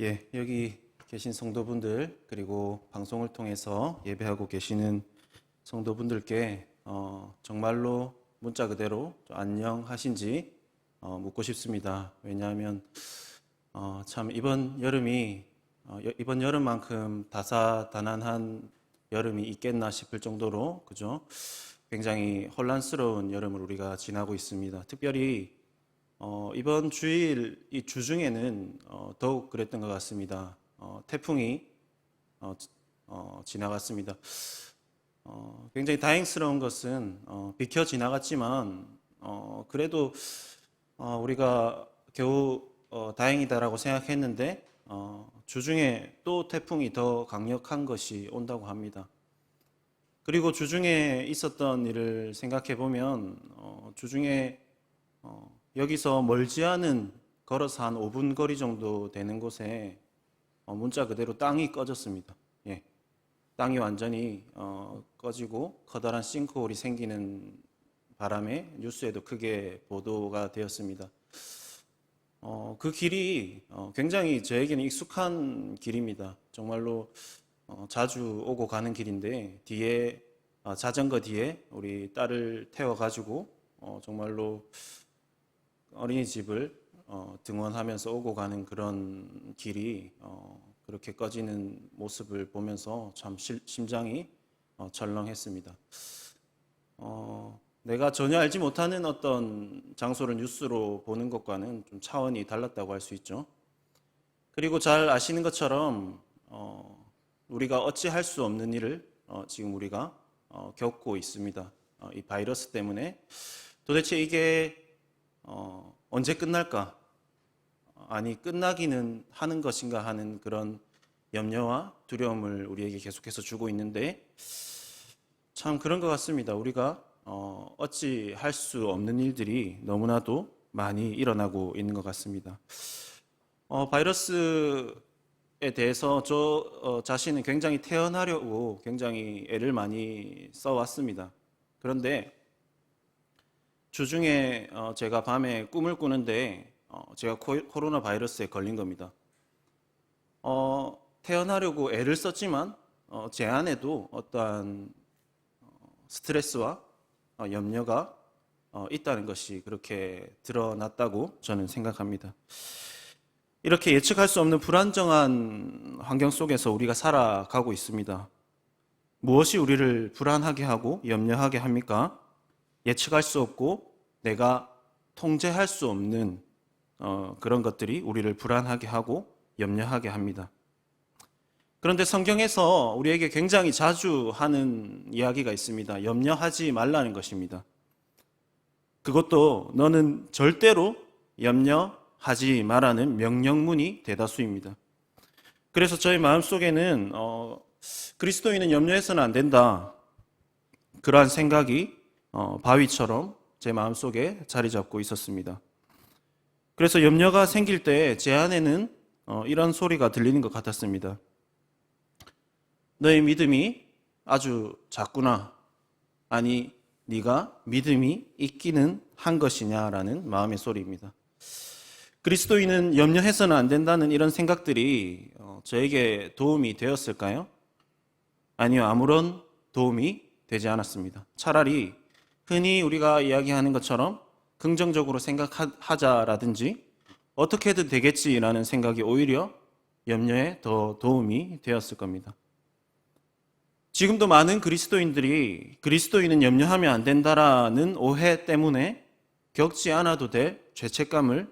예, 여기 계신 성도분들 그리고 방송을 통해서 예배하고 계시는 성도분들께 정말로 문자 그대로 안녕하신지 묻고 싶습니다. 왜냐하면 참 이번 여름이 이번 여름만큼 다사다난한 여름이 있겠나 싶을 정도로 그죠? 굉장히 혼란스러운 여름을 우리가 지나고 있습니다. 특별히 이번 주일 이 주중에는 더욱 그랬던 것 같습니다. 태풍이 지나갔습니다. 굉장히 다행스러운 것은 비켜 지나갔지만 그래도 우리가 겨우 다행이다라고 생각했는데 주중에 또 태풍이 더 강력한 것이 온다고 합니다. 그리고 주중에 있었던 일을 생각해 보면 주중에 여기서 멀지 않은 걸어서 한 5분 거리 정도 되는 곳에 문자 그대로 땅이 꺼졌습니다. 예, 땅이 완전히 꺼지고 커다란 싱크홀이 생기는 바람에 뉴스에도 크게 보도가 되었습니다. 그 길이 굉장히 저에게는 익숙한 길입니다. 정말로 자주 오고 가는 길인데 뒤에 자전거 뒤에 우리 딸을 태워가지고 정말로 어린이집을 등원하면서 오고 가는 그런 길이 그렇게 꺼지는 모습을 보면서 참 심장이 철렁했습니다. 내가 전혀 알지 못하는 어떤 장소를 뉴스로 보는 것과는 좀 차원이 달랐다고 할 수 있죠. 그리고 잘 아시는 것처럼 우리가 어찌할 수 없는 일을 지금 우리가 겪고 있습니다. 이 바이러스 때문에 도대체 이게 언제 끝날까? 아니 끝나기는 하는 것인가 하는 그런 염려와 두려움을 우리에게 계속해서 주고 있는데 참 그런 것 같습니다. 우리가 어찌 할 수 없는 일들이 너무나도 많이 일어나고 있는 것 같습니다. 바이러스에 대해서 저 자신은 굉장히 태어나려고 굉장히 애를 많이 써왔습니다. 그런데 주중에 제가 밤에 꿈을 꾸는데 제가 코로나 바이러스에 걸린 겁니다. 태어나려고 애를 썼지만 제 안에도 어떠한 스트레스와 염려가 있다는 것이 그렇게 드러났다고 저는 생각합니다. 이렇게 예측할 수 없는 불안정한 환경 속에서 우리가 살아가고 있습니다. 무엇이 우리를 불안하게 하고 염려하게 합니까? 예측할 수 없고 내가 통제할 수 없는 그런 것들이 우리를 불안하게 하고 염려하게 합니다. 그런데 성경에서 우리에게 굉장히 자주 하는 이야기가 있습니다. 염려하지 말라는 것입니다. 그것도 너는 절대로 염려하지 말라는 명령문이 대다수입니다. 그래서 저희 마음속에는 그리스도인은 염려해서는 안 된다. 그러한 생각이 바위처럼 제 마음속에 자리 잡고 있었습니다. 그래서 염려가 생길 때 제 안에는 이런 소리가 들리는 것 같았습니다. 너의 믿음이 아주 작구나. 아니, 네가 믿음이 있기는 한 것이냐라는 마음의 소리입니다. 그리스도인은 염려해서는 안 된다는 이런 생각들이 저에게 도움이 되었을까요? 아니요, 아무런 도움이 되지 않았습니다. 차라리 흔히 우리가 이야기하는 것처럼 긍정적으로 생각하자라든지 어떻게든 되겠지라는 생각이 오히려 염려에 더 도움이 되었을 겁니다. 지금도 많은 그리스도인들이 그리스도인은 염려하면 안 된다라는 오해 때문에 겪지 않아도 될 죄책감을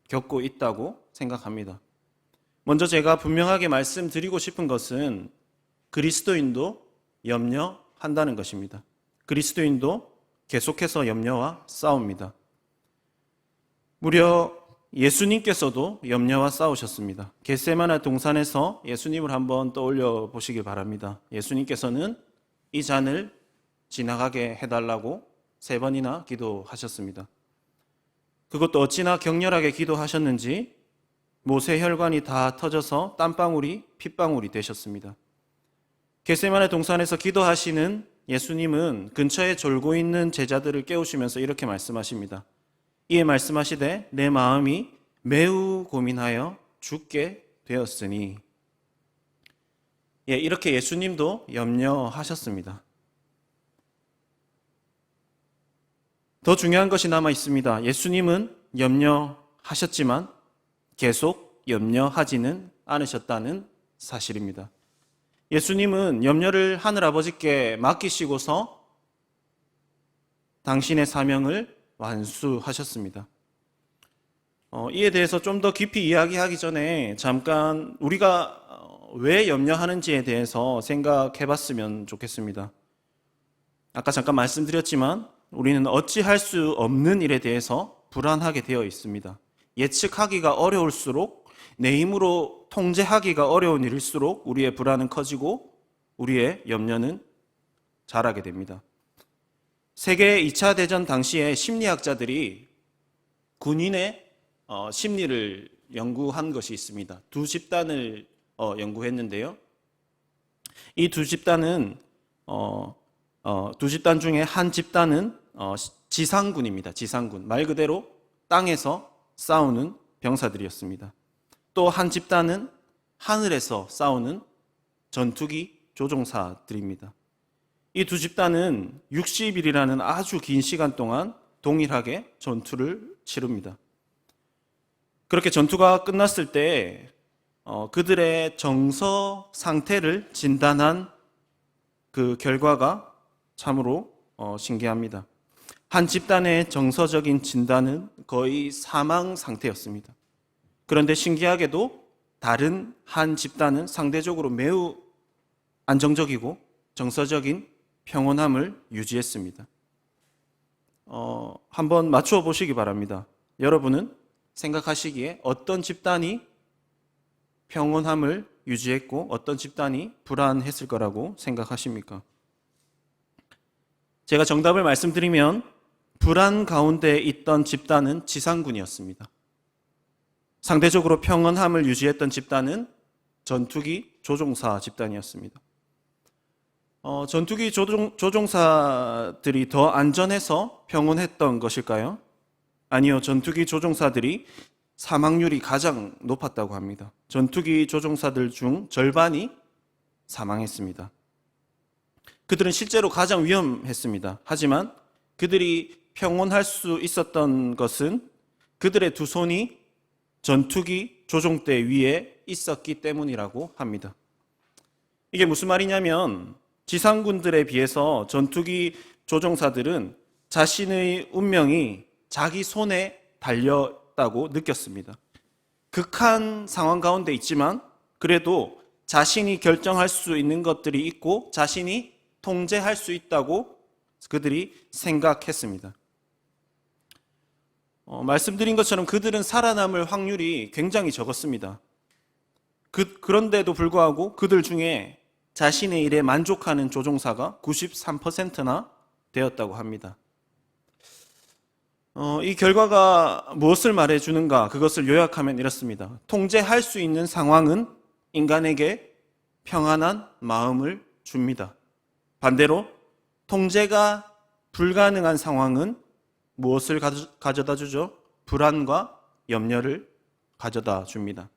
겪고 있다고 생각합니다. 먼저 제가 분명하게 말씀드리고 싶은 것은 그리스도인도 염려한다는 것입니다. 그리스도인도 계속해서 염려와 싸웁니다. 무려 예수님께서도 염려와 싸우셨습니다. 겟세마네 동산에서 예수님을 한번 떠올려 보시길 바랍니다. 예수님께서는 이 잔을 지나가게 해달라고 3번이나 기도하셨습니다. 그것도 어찌나 격렬하게 기도하셨는지 모세 혈관이 다 터져서 땀방울이 핏방울이 되셨습니다. 겟세마네 동산에서 기도하시는 예수님은 근처에 졸고 있는 제자들을 깨우시면서 이렇게 말씀하십니다. 이에 말씀하시되 내 마음이 매우 고민하여 죽게 되었으니, 이렇게 예수님도 염려하셨습니다. 더 중요한 것이 남아 있습니다. 예수님은 염려하셨지만 계속 염려하지는 않으셨다는 사실입니다. 예수님은 염려를 하늘아버지께 맡기시고서 당신의 사명을 완수하셨습니다. 이에 대해서 좀 더 깊이 이야기하기 전에 잠깐 우리가 왜 염려하는지에 대해서 생각해 봤으면 좋겠습니다. 아까 잠깐 말씀드렸지만 우리는 어찌할 수 없는 일에 대해서 불안하게 되어 있습니다. 예측하기가 어려울수록, 내 힘으로 통제하기가 어려운 일일수록 우리의 불안은 커지고 우리의 염려는 자라게 됩니다. 세계 2차 대전 당시에 심리학자들이 군인의 심리를 연구한 것이 있습니다. 두 집단을 연구했는데요. 이 두 집단은 두 집단 중에 한 집단은 지상군입니다. 지상군. 말 그대로 땅에서 싸우는 병사들이었습니다. 또 한 집단은 하늘에서 싸우는 전투기 조종사들입니다. 이 두 집단은 60일이라는 아주 긴 시간 동안 동일하게 전투를 치릅니다. 그렇게 전투가 끝났을 때 그들의 정서 상태를 진단한 그 결과가 참으로 신기합니다. 한 집단의 정서적인 진단은 거의 사망 상태였습니다. 그런데 신기하게도 다른 한 집단은 상대적으로 매우 안정적이고 정서적인 평온함을 유지했습니다. 한번 맞추어 보시기 바랍니다. 여러분은 생각하시기에 어떤 집단이 평온함을 유지했고 어떤 집단이 불안했을 거라고 생각하십니까? 제가 정답을 말씀드리면 불안 가운데 있던 집단은 지상군이었습니다. 상대적으로 평온함을 유지했던 집단은 전투기 조종사 집단이었습니다. 전투기 조종사들이 더 안전해서 평온했던 것일까요? 아니요, 전투기 조종사들이 사망률이 가장 높았다고 합니다. 전투기 조종사들 중 절반이 사망했습니다. 그들은 실제로 가장 위험했습니다. 하지만 그들이 평온할 수 있었던 것은 그들의 두 손이 전투기 조종대 위에 있었기 때문이라고 합니다. 이게 무슨 말이냐면 지상군들에 비해서 전투기 조종사들은 자신의 운명이 자기 손에 달렸다고 느꼈습니다. 극한 상황 가운데 있지만 그래도 자신이 결정할 수 있는 것들이 있고 자신이 통제할 수 있다고 그들이 생각했습니다. 말씀드린 것처럼 그들은 살아남을 확률이 굉장히 적었습니다. 그런데도 불구하고 그들 중에 자신의 일에 만족하는 조종사가 93%나 되었다고 합니다. 이 결과가 무엇을 말해주는가? 그것을 요약하면 이렇습니다. 통제할 수 있는 상황은 인간에게 평안한 마음을 줍니다. 반대로 통제가 불가능한 상황은 무엇을 가져다 주죠? 불안과 염려를 가져다 줍니다.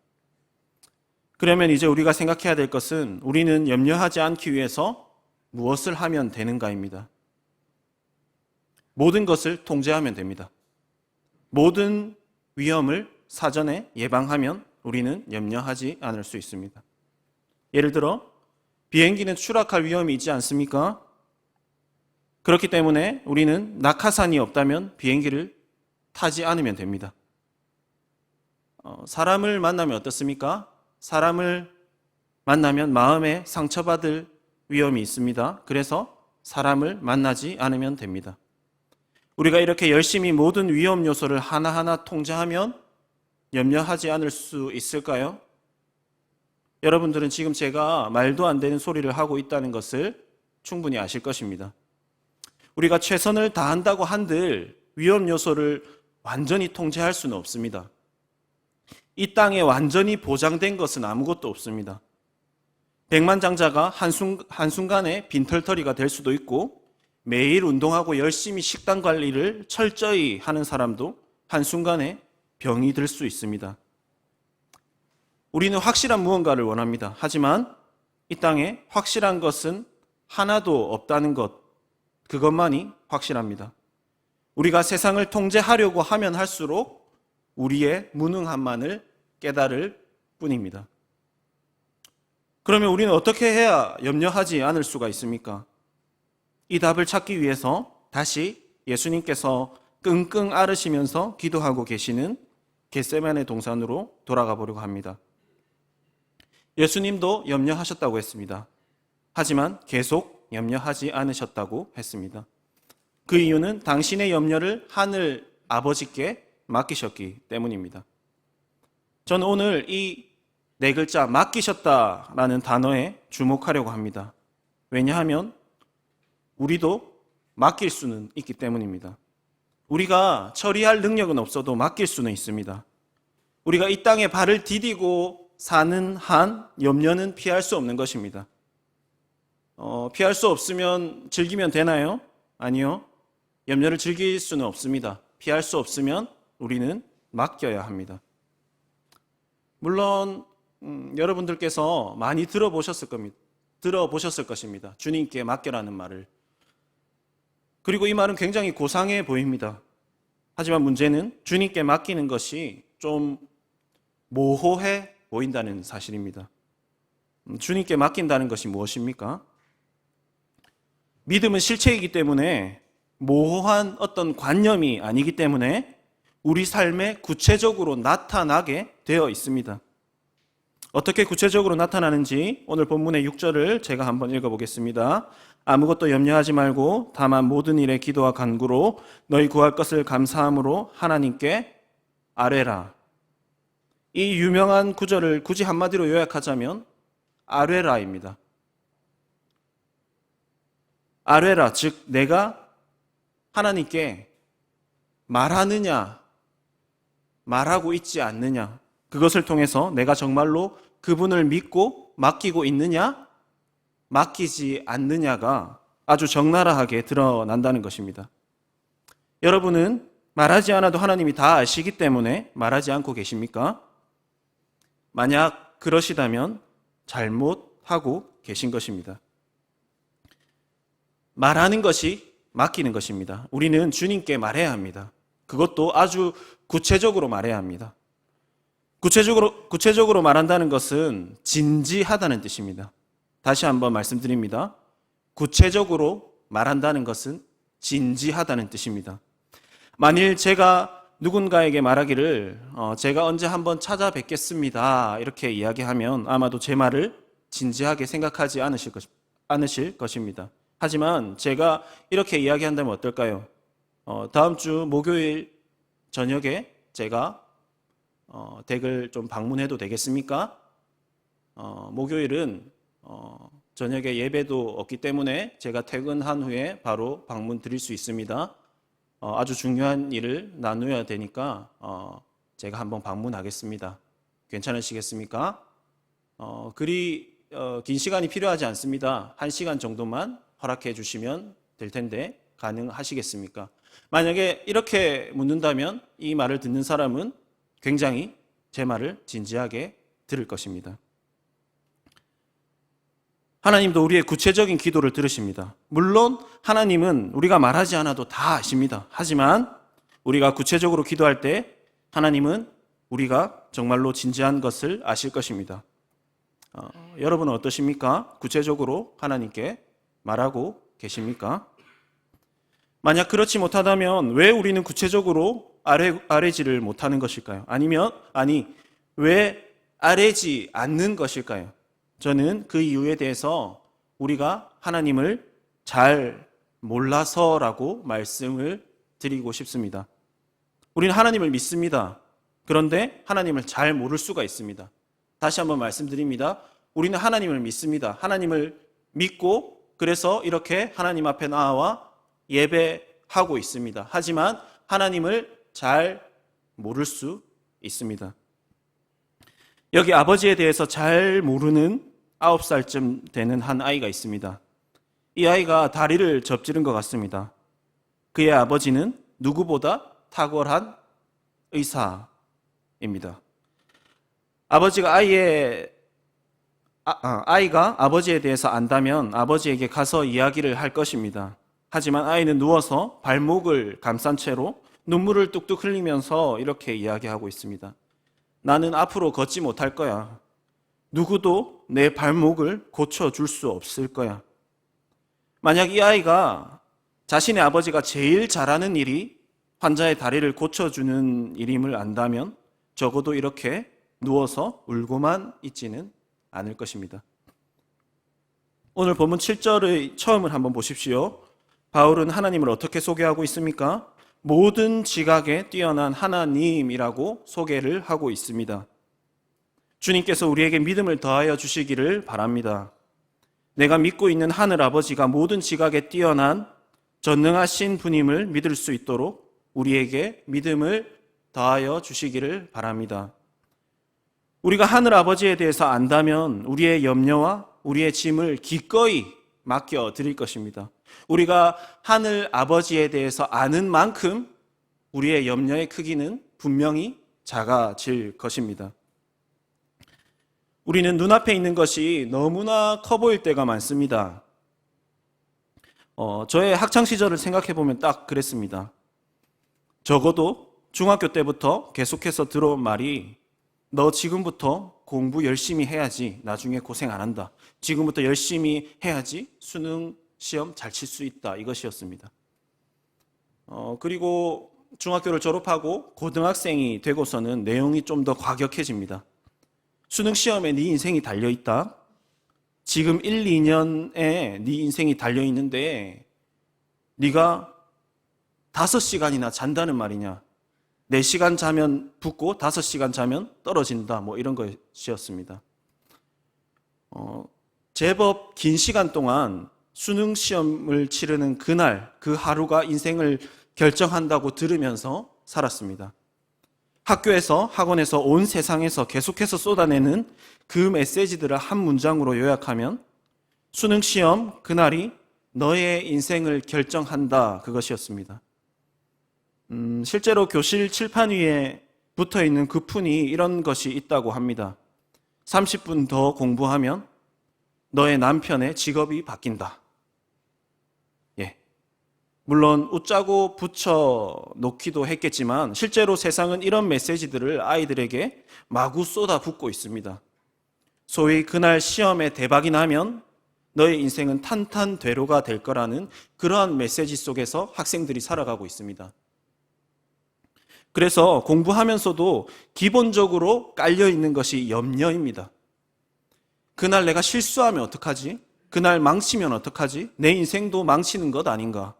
그러면 이제 우리가 생각해야 될 것은 우리는 염려하지 않기 위해서 무엇을 하면 되는가입니다. 모든 것을 통제하면 됩니다. 모든 위험을 사전에 예방하면 우리는 염려하지 않을 수 있습니다. 예를 들어 비행기는 추락할 위험이 있지 않습니까? 그렇기 때문에 우리는 낙하산이 없다면 비행기를 타지 않으면 됩니다. 사람을 만나면 어떻습니까? 사람을 만나면 마음에 상처받을 위험이 있습니다. 그래서 사람을 만나지 않으면 됩니다. 우리가 이렇게 열심히 모든 위험 요소를 하나하나 통제하면 염려하지 않을 수 있을까요? 여러분들은 지금 제가 말도 안 되는 소리를 하고 있다는 것을 충분히 아실 것입니다. 우리가 최선을 다한다고 한들 위험 요소를 완전히 통제할 수는 없습니다. 이 땅에 완전히 보장된 것은 아무것도 없습니다. 백만장자가 한순간에 빈털터리가 될 수도 있고 매일 운동하고 열심히 식단 관리를 철저히 하는 사람도 한순간에 병이 들 수 있습니다. 우리는 확실한 무언가를 원합니다. 하지만 이 땅에 확실한 것은 하나도 없다는 것, 그것만이 확실합니다. 우리가 세상을 통제하려고 하면 할수록 우리의 무능함만을 깨달을 뿐입니다. 그러면 우리는 어떻게 해야 염려하지 않을 수가 있습니까? 이 답을 찾기 위해서 다시 예수님께서 끙끙 앓으시면서 기도하고 계시는 겟세마네 동산으로 돌아가 보려고 합니다. 예수님도 염려하셨다고 했습니다. 하지만 계속 염려하지 않으셨다고 했습니다. 그 이유는 당신의 염려를 하늘 아버지께 맡기셨기 때문입니다. 저는 오늘 이 네 글자 맡기셨다라는 단어에 주목하려고 합니다. 왜냐하면 우리도 맡길 수는 있기 때문입니다. 우리가 처리할 능력은 없어도 맡길 수는 있습니다. 우리가 이 땅에 발을 디디고 사는 한 염려는 피할 수 없는 것입니다. 피할 수 없으면 즐기면 되나요? 아니요. 염려를 즐길 수는 없습니다. 피할 수 없으면 우리는 맡겨야 합니다. 물론 여러분들께서 많이 들어보셨을 것입니다. 주님께 맡겨라는 말을. 그리고 이 말은 굉장히 고상해 보입니다. 하지만 문제는 주님께 맡기는 것이 좀 모호해 보인다는 사실입니다. 주님께 맡긴다는 것이 무엇입니까? 믿음은 실체이기 때문에 모호한 어떤 관념이 아니기 때문에 우리 삶에 구체적으로 나타나게 되어 있습니다. 어떻게 구체적으로 나타나는지 오늘 본문의 6절을 제가 한번 읽어보겠습니다. 아무것도 염려하지 말고 다만 모든 일에 기도와 간구로 너희 구할 것을 감사함으로 하나님께 아뢰라. 이 유명한 구절을 굳이 한마디로 요약하자면 아뢰라입니다. 아뢰라, 즉 내가 하나님께 말하느냐, 말하고 있지 않느냐, 그것을 통해서 내가 정말로 그분을 믿고 맡기고 있느냐, 맡기지 않느냐가 아주 적나라하게 드러난다는 것입니다. 여러분은 말하지 않아도 하나님이 다 아시기 때문에 말하지 않고 계십니까? 만약 그러시다면 잘못하고 계신 것입니다. 말하는 것이 맡기는 것입니다. 우리는 주님께 말해야 합니다. 그것도 아주 구체적으로 말해야 합니다. 구체적으로 말한다는 것은 진지하다는 뜻입니다. 다시 한번 말씀드립니다. 구체적으로 말한다는 것은 진지하다는 뜻입니다. 만일 제가 누군가에게 말하기를 제가 언제 한번 찾아뵙겠습니다 이렇게 이야기하면 아마도 제 말을 진지하게 생각하지 않으실 것입니다. 하지만 제가 이렇게 이야기한다면 어떨까요? 다음 주 목요일 저녁에 제가 댁을 좀 방문해도 되겠습니까? 목요일은 저녁에 예배도 없기 때문에 제가 퇴근한 후에 바로 방문 드릴 수 있습니다. 아주 중요한 일을 나누어야 되니까 제가 한번 방문하겠습니다. 괜찮으시겠습니까? 그리 긴 시간이 필요하지 않습니다. 1시간 정도만 허락해 주시면 될 텐데 가능하시겠습니까? 만약에 이렇게 묻는다면 이 말을 듣는 사람은 굉장히 제 말을 진지하게 들을 것입니다. 하나님도 우리의 구체적인 기도를 들으십니다. 물론 하나님은 우리가 말하지 않아도 다 아십니다. 하지만 우리가 구체적으로 기도할 때 하나님은 우리가 정말로 진지한 것을 아실 것입니다. 여러분은 어떠십니까? 구체적으로 하나님께 말하고 계십니까? 만약 그렇지 못하다면 왜 우리는 구체적으로 아뢰지를 못하는 것일까요? 왜 아뢰지 않는 것일까요? 저는 그 이유에 대해서 우리가 하나님을 잘 몰라서라고 말씀을 드리고 싶습니다. 우리는 하나님을 믿습니다. 그런데 하나님을 잘 모를 수가 있습니다. 다시 한번 말씀드립니다. 우리는 하나님을 믿습니다. 하나님을 믿고 그래서 이렇게 하나님 앞에 나와 예배하고 있습니다. 하지만 하나님을 잘 모를 수 있습니다. 여기 아버지에 대해서 잘 모르는 9살쯤 되는 한 아이가 있습니다. 이 아이가 다리를 접지른 것 같습니다. 그의 아버지는 누구보다 탁월한 의사입니다. 아버지가 아이가 아버지에 대해서 안다면 아버지에게 가서 이야기를 할 것입니다. 하지만 아이는 누워서 발목을 감싼 채로 눈물을 뚝뚝 흘리면서 이렇게 이야기하고 있습니다. 나는 앞으로 걷지 못할 거야. 누구도 내 발목을 고쳐줄 수 없을 거야. 만약 이 아이가 자신의 아버지가 제일 잘하는 일이 환자의 다리를 고쳐주는 일임을 안다면 적어도 이렇게 누워서 울고만 있지는 않을 것입니다. 오늘 본문 7절의 처음을 한번 보십시오. 바울은 하나님을 어떻게 소개하고 있습니까? 모든 지각에 뛰어난 하나님이라고 소개를 하고 있습니다. 주님께서 우리에게 믿음을 더하여 주시기를 바랍니다. 내가 믿고 있는 하늘 아버지가 모든 지각에 뛰어난 전능하신 분임을 믿을 수 있도록 우리에게 믿음을 더하여 주시기를 바랍니다. 우리가 하늘 아버지에 대해서 안다면 우리의 염려와 우리의 짐을 기꺼이 맡겨 드릴 것입니다. 우리가 하늘 아버지에 대해서 아는 만큼 우리의 염려의 크기는 분명히 작아질 것입니다. 우리는 눈앞에 있는 것이 너무나 커 보일 때가 많습니다. 저의 학창시절을 생각해 보면 딱 그랬습니다. 적어도 중학교 때부터 계속해서 들어온 말이 너 지금부터 공부 열심히 해야지 나중에 고생 안 한다. 지금부터 열심히 해야지 수능 시험 잘 칠 수 있다. 이것이었습니다. 그리고 중학교를 졸업하고 고등학생이 되고서는 내용이 좀 더 과격해집니다. 수능 시험에 네 인생이 달려있다. 지금 1, 2년에 네 인생이 달려있는데 네가 5시간이나 잔다는 말이냐. 4시간 자면 붙고 5시간 자면 떨어진다. 뭐 이런 것이었습니다. 제법 긴 시간 동안 수능 시험을 치르는 그날, 그 하루가 인생을 결정한다고 들으면서 살았습니다. 학교에서, 학원에서, 온 세상에서 계속해서 쏟아내는 그 메시지들을 한 문장으로 요약하면 수능 시험 그날이 너의 인생을 결정한다. 그것이었습니다. 실제로 교실 칠판 위에 붙어 있는 그 푼이 이런 것이 있다고 합니다. 30분 더 공부하면 너의 남편의 직업이 바뀐다. 물론 웃자고 붙여 놓기도 했겠지만 실제로 세상은 이런 메시지들을 아이들에게 마구 쏟아붓고 있습니다. 소위 그날 시험에 대박이 나면 너의 인생은 탄탄되로가 될 거라는 그러한 메시지 속에서 학생들이 살아가고 있습니다. 그래서 공부하면서도 기본적으로 깔려있는 것이 염려입니다. 그날 내가 실수하면 어떡하지? 그날 망치면 어떡하지? 내 인생도 망치는 것 아닌가?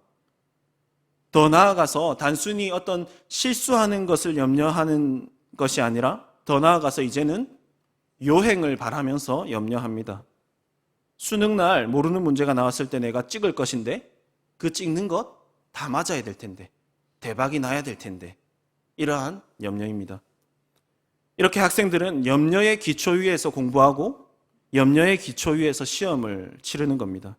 더 나아가서 단순히 어떤 실수하는 것을 염려하는 것이 아니라 더 나아가서 이제는 요행을 바라면서 염려합니다. 수능날 모르는 문제가 나왔을 때 내가 찍을 것인데 그 찍는 것 다 맞아야 될 텐데 대박이 나야 될 텐데 이러한 염려입니다. 이렇게 학생들은 염려의 기초 위에서 공부하고 염려의 기초 위에서 시험을 치르는 겁니다.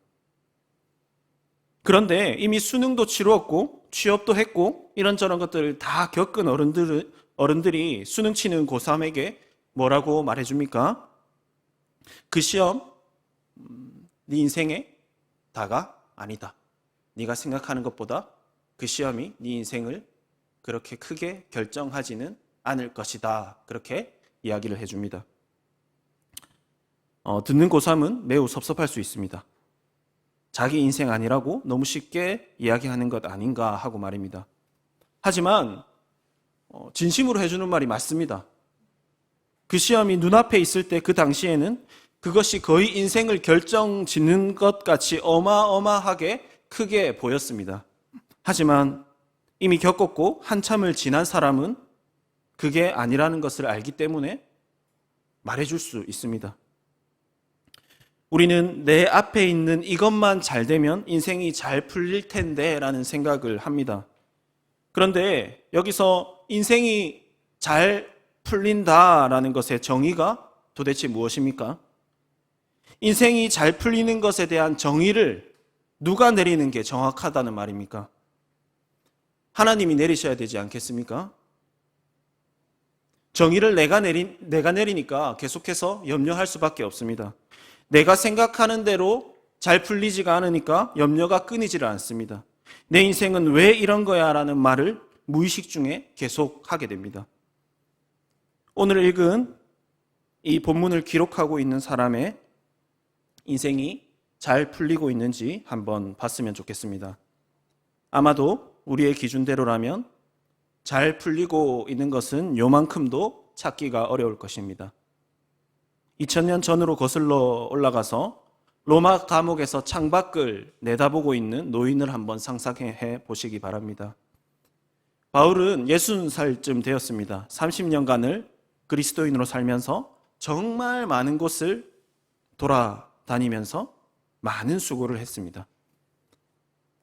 그런데 이미 수능도 치루었고 취업도 했고 이런저런 것들을 다 겪은 어른들이 수능 치는 고3에게 뭐라고 말해줍니까? 그 시험 네 인생의 다가 아니다. 네가 생각하는 것보다 그 시험이 네 인생을 그렇게 크게 결정하지는 않을 것이다. 그렇게 이야기를 해줍니다. 듣는 고3은 매우 섭섭할 수 있습니다. 자기 인생 아니라고 너무 쉽게 이야기하는 것 아닌가 하고 말입니다. 하지만 진심으로 해주는 말이 맞습니다. 그 시험이 눈앞에 있을 때 그 당시에는 그것이 거의 인생을 결정짓는 것 같이 어마어마하게 크게 보였습니다. 하지만 이미 겪었고 한참을 지난 사람은 그게 아니라는 것을 알기 때문에 말해줄 수 있습니다. 우리는 내 앞에 있는 이것만 잘 되면 인생이 잘 풀릴 텐데 라는 생각을 합니다. 그런데 여기서 인생이 잘 풀린다라는 것의 정의가 도대체 무엇입니까? 인생이 잘 풀리는 것에 대한 정의를 누가 내리는 게 정확하다는 말입니까? 하나님이 내리셔야 되지 않겠습니까? 정의를 내가 내리니까 계속해서 염려할 수밖에 없습니다. 내가 생각하는 대로 잘 풀리지가 않으니까 염려가 끊이지를 않습니다. 내 인생은 왜 이런 거야? 라는 말을 무의식 중에 계속 하게 됩니다. 오늘 읽은 이 본문을 기록하고 있는 사람의 인생이 잘 풀리고 있는지 한번 봤으면 좋겠습니다. 아마도 우리의 기준대로라면 잘 풀리고 있는 것은 요만큼도 찾기가 어려울 것입니다. 2000년 전으로 거슬러 올라가서 로마 감옥에서 창밖을 내다보고 있는 노인을 한번 상상해 보시기 바랍니다. 바울은 60살쯤 되었습니다. 30년간을 그리스도인으로 살면서 정말 많은 곳을 돌아다니면서 많은 수고를 했습니다.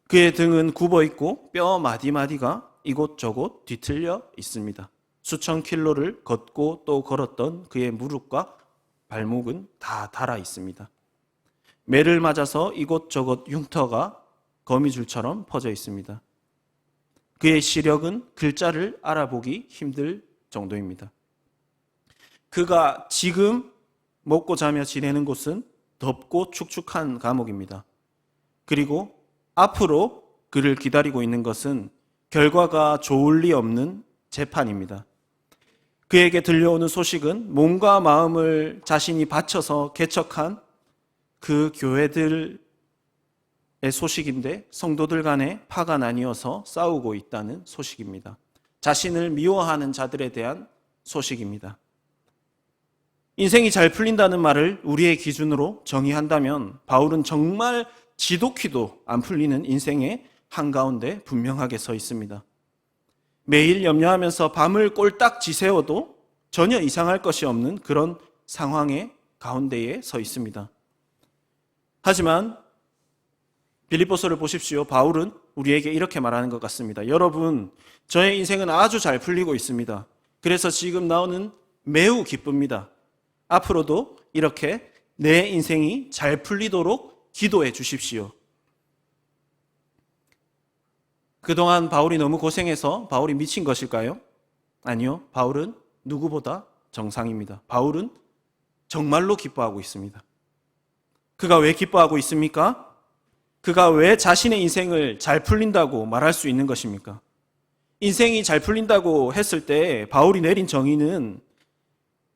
그의 등은 굽어 있고 뼈 마디마디가 이곳저곳 뒤틀려 있습니다. 수천 킬로를 걷고 또 걸었던 그의 무릎과 발목은 다 닳아 있습니다. 매를 맞아서 이곳저곳 흉터가 거미줄처럼 퍼져 있습니다. 그의 시력은 글자를 알아보기 힘들 정도입니다. 그가 지금 먹고 자며 지내는 곳은 덥고 축축한 감옥입니다. 그리고 앞으로 그를 기다리고 있는 것은 결과가 좋을 리 없는 재판입니다. 그에게 들려오는 소식은 몸과 마음을 자신이 바쳐서 개척한 그 교회들의 소식인데 성도들 간에 파가 나뉘어서 싸우고 있다는 소식입니다. 자신을 미워하는 자들에 대한 소식입니다. 인생이 잘 풀린다는 말을 우리의 기준으로 정의한다면 바울은 정말 지독히도 안 풀리는 인생의 한가운데 분명하게 서 있습니다. 매일 염려하면서 밤을 꼴딱 지새워도 전혀 이상할 것이 없는 그런 상황의 가운데에 서 있습니다. 하지만 빌립보서를 보십시오. 바울은 우리에게 이렇게 말하는 것 같습니다. 여러분, 저의 인생은 아주 잘 풀리고 있습니다. 그래서 지금 나오는 매우 기쁩니다. 앞으로도 이렇게 내 인생이 잘 풀리도록 기도해 주십시오. 그동안 바울이 너무 고생해서 바울이 미친 것일까요? 아니요. 바울은 누구보다 정상입니다. 바울은 정말로 기뻐하고 있습니다. 그가 왜 기뻐하고 있습니까? 그가 왜 자신의 인생을 잘 풀린다고 말할 수 있는 것입니까? 인생이 잘 풀린다고 했을 때 바울이 내린 정의는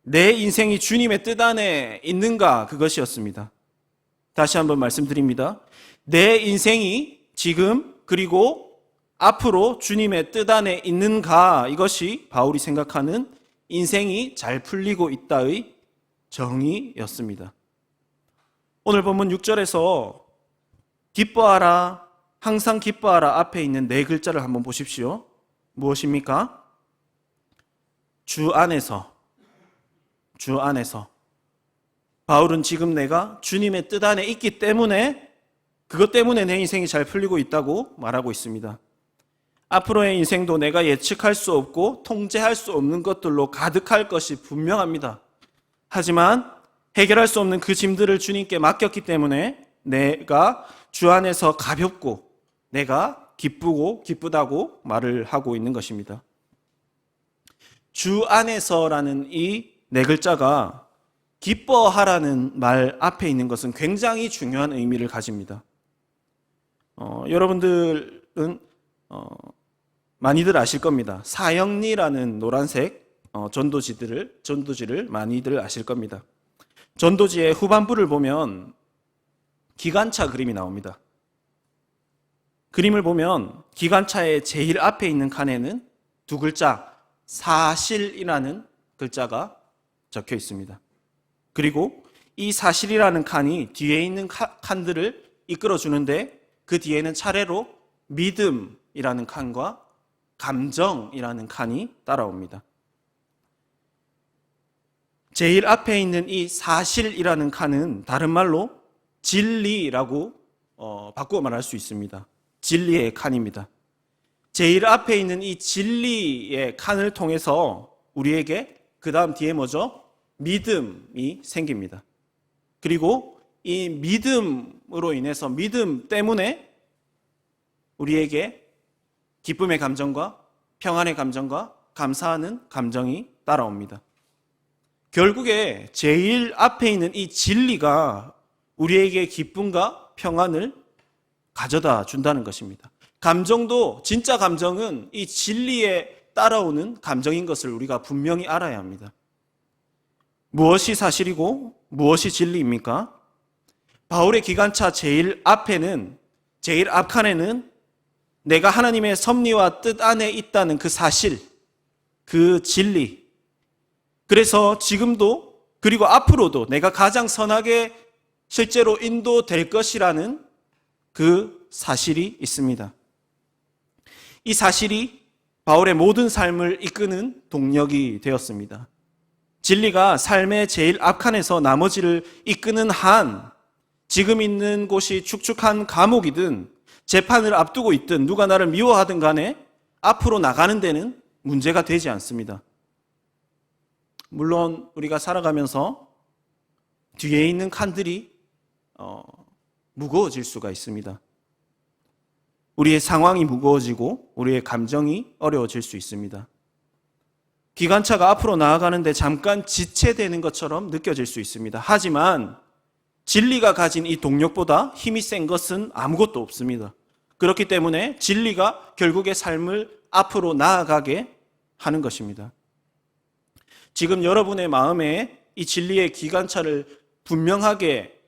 내 인생이 주님의 뜻 안에 있는가 그것이었습니다. 다시 한번 말씀드립니다. 내 인생이 지금 그리고 앞으로 주님의 뜻 안에 있는가 이것이 바울이 생각하는 인생이 잘 풀리고 있다의 정의였습니다. 오늘 본문 6절에서 기뻐하라, 항상 기뻐하라 앞에 있는 네 글자를 한번 보십시오. 무엇입니까? 주 안에서. 바울은 지금 내가 주님의 뜻 안에 있기 때문에 그것 때문에 내 인생이 잘 풀리고 있다고 말하고 있습니다. 앞으로의 인생도 내가 예측할 수 없고 통제할 수 없는 것들로 가득할 것이 분명합니다. 하지만 해결할 수 없는 그 짐들을 주님께 맡겼기 때문에 내가 주 안에서 가볍고 내가 기쁘고 기쁘다고 말을 하고 있는 것입니다. 주 안에서라는 이 네 글자가 기뻐하라는 말 앞에 있는 것은 굉장히 중요한 의미를 가집니다. 여러분들은 많이들 아실 겁니다. 사형리라는 노란색 전도지를 많이들 아실 겁니다. 전도지의 후반부를 보면 기관차 그림이 나옵니다. 그림을 보면 기관차의 제일 앞에 있는 칸에는 두 글자 사실이라는 글자가 적혀 있습니다. 그리고 이 사실이라는 칸이 뒤에 있는 칸들을 이끌어주는데 그 뒤에는 차례로 믿음이라는 칸과 감정이라는 칸이 따라옵니다. 제일 앞에 있는 이 사실이라는 칸은 다른 말로 진리라고 바꾸어 말할 수 있습니다. 진리의 칸입니다. 제일 앞에 있는 이 진리의 칸을 통해서 우리에게 그 다음 뒤에 뭐죠? 믿음이 생깁니다. 그리고 이 믿음으로 인해서 믿음 때문에 우리에게 기쁨의 감정과 평안의 감정과 감사하는 감정이 따라옵니다. 결국에 제일 앞에 있는 이 진리가 우리에게 기쁨과 평안을 가져다 준다는 것입니다. 감정도, 진짜 감정은 이 진리에 따라오는 감정인 것을 우리가 분명히 알아야 합니다. 무엇이 사실이고 무엇이 진리입니까? 바울의 기관차 제일 앞에는, 제일 앞칸에는 내가 하나님의 섭리와 뜻 안에 있다는 그 사실, 그 진리. 그래서 지금도 그리고 앞으로도 내가 가장 선하게 실제로 인도될 것이라는 그 사실이 있습니다. 이 사실이 바울의 모든 삶을 이끄는 동력이 되었습니다. 진리가 삶의 제일 앞칸에서 나머지를 이끄는 한, 지금 있는 곳이 축축한 감옥이든 재판을 앞두고 있든 누가 나를 미워하든 간에 앞으로 나가는 데는 문제가 되지 않습니다. 물론 우리가 살아가면서 뒤에 있는 칸들이 무거워질 수가 있습니다. 우리의 상황이 무거워지고 우리의 감정이 어려워질 수 있습니다. 기관차가 앞으로 나아가는데 잠깐 지체되는 것처럼 느껴질 수 있습니다. 하지만 진리가 가진 이 동력보다 힘이 센 것은 아무것도 없습니다. 그렇기 때문에 진리가 결국에 삶을 앞으로 나아가게 하는 것입니다. 지금 여러분의 마음에 이 진리의 기관차를 분명하게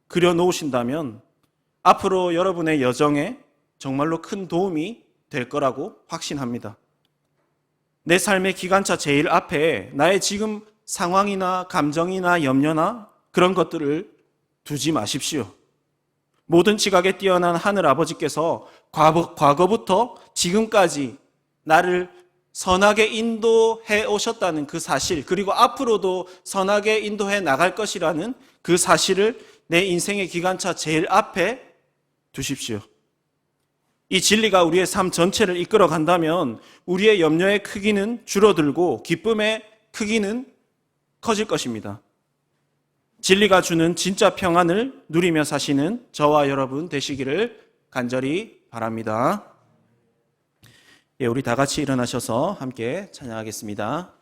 그려놓으신다면 앞으로 여러분의 여정에 정말로 큰 도움이 될 거라고 확신합니다. 내 삶의 기관차 제일 앞에 나의 지금 상황이나 감정이나 염려나 그런 것들을 두지 마십시오. 모든 지각에 뛰어난 하늘 아버지께서 과거부터 지금까지 나를 선하게 인도해 오셨다는 그 사실, 그리고 앞으로도 선하게 인도해 나갈 것이라는 그 사실을 내 인생의 기관차 제일 앞에 두십시오. 이 진리가 우리의 삶 전체를 이끌어 간다면 우리의 염려의 크기는 줄어들고 기쁨의 크기는 커질 것입니다. 진리가 주는 진짜 평안을 누리며 사시는 저와 여러분 되시기를 간절히 바랍니다. 우리 다 같이 일어나셔서 함께 찬양하겠습니다.